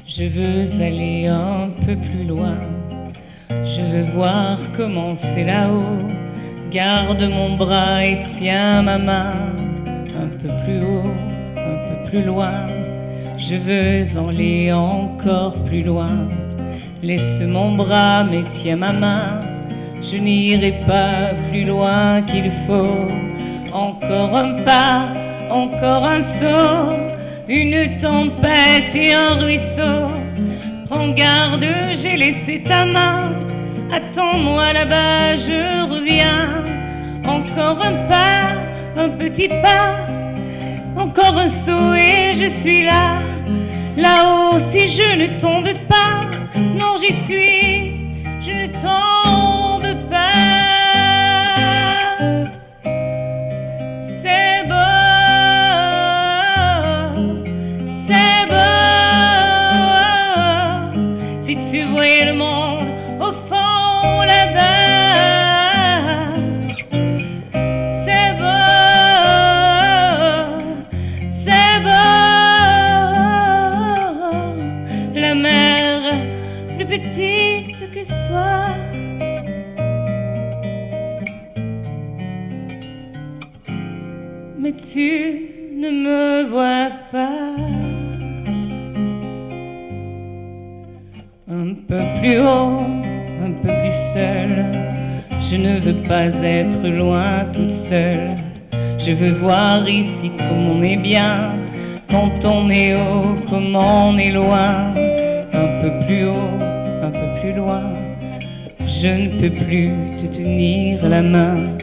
Je veux aller un peu plus loin. Je veux voir comment c'est là-haut. Garde mon bras et tiens ma main. Un peu plus haut, un peu plus loin. Je veux aller encore plus loin. Laisse mon bras mais tiens ma main. Je n'irai pas plus loin qu'il faut. Encore un pas, encore un saut. Une tempête et un ruisseau. Prends garde, j'ai laissé ta main. Attends-moi là-bas, je reviens. Encore un pas, un petit pas. Encore un saut et je suis là. Là-haut, si je ne tombe pas. Non, j'y suis, je ne tombe pas. C'est beau. C'est beau, si tu voyais le monde au fond là-bas. C'est beau, la mer plus petite que soi. Mais tu ne me vois pas. Un peu plus haut, un peu plus seul. Je ne veux pas être loin toute seule. Je veux voir ici comme on est bien. Quand on est haut, comment on est loin. Un peu plus haut, un peu plus loin. Je ne peux plus te tenir la main.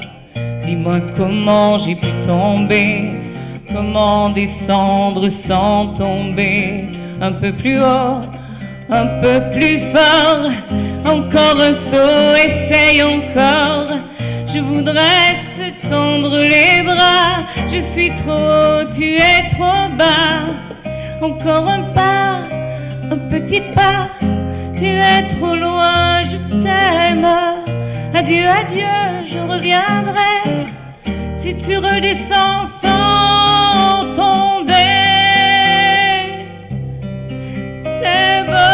Dis-moi comment j'ai pu tomber. Comment descendre sans tomber. Un peu plus haut, un peu plus fort, encore un saut, essaye encore. Je voudrais te tendre les bras. Je suis trop haut, tu es trop bas. Encore un pas, un petit pas. Tu es trop loin, je t'aime. Adieu, adieu, je reviendrai si tu redescends sans tomber. C'est beau,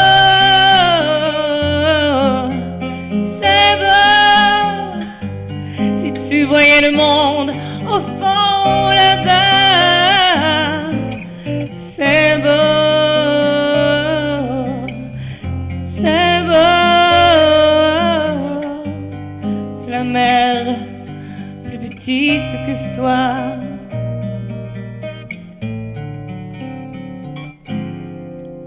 si tu voyais le monde au fond là-bas. C'est beau, la mer plus petite que soit.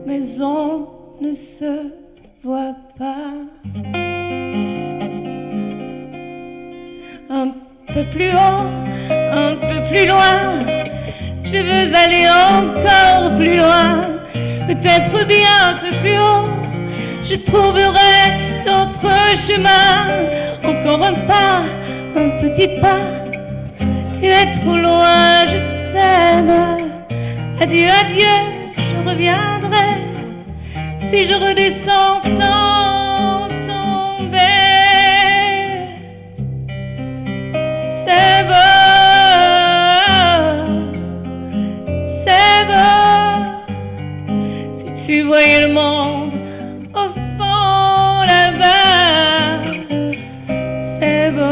Mais on ne se voit pas. Un peu plus haut, un peu plus loin, je veux aller encore plus loin. Peut-être bien un peu plus haut, je trouverai d'autres chemins. Encore un pas, un petit pas, tu es trop loin, je t'aime. Adieu, adieu, je reviendrai si je redescends sans tomber. C'est beau, si tu voyais le monde au fond là-bas. C'est beau,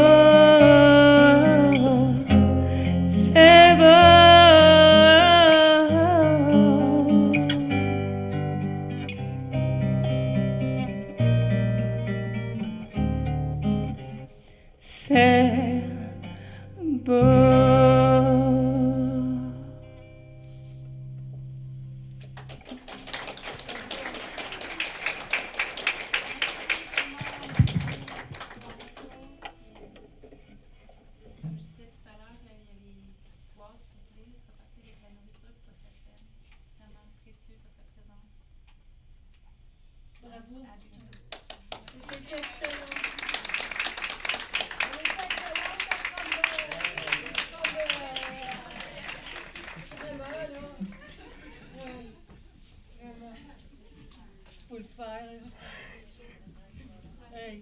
c'est beau. C'est beau. Comme je disais tout à l'heure, il y a les petites boîtes, s'il vous plaît, repartez avec la nourriture pour que ça soit vraiment précieux pour ta présence. Bravo. C'était excellent. Faut le faire. Hey,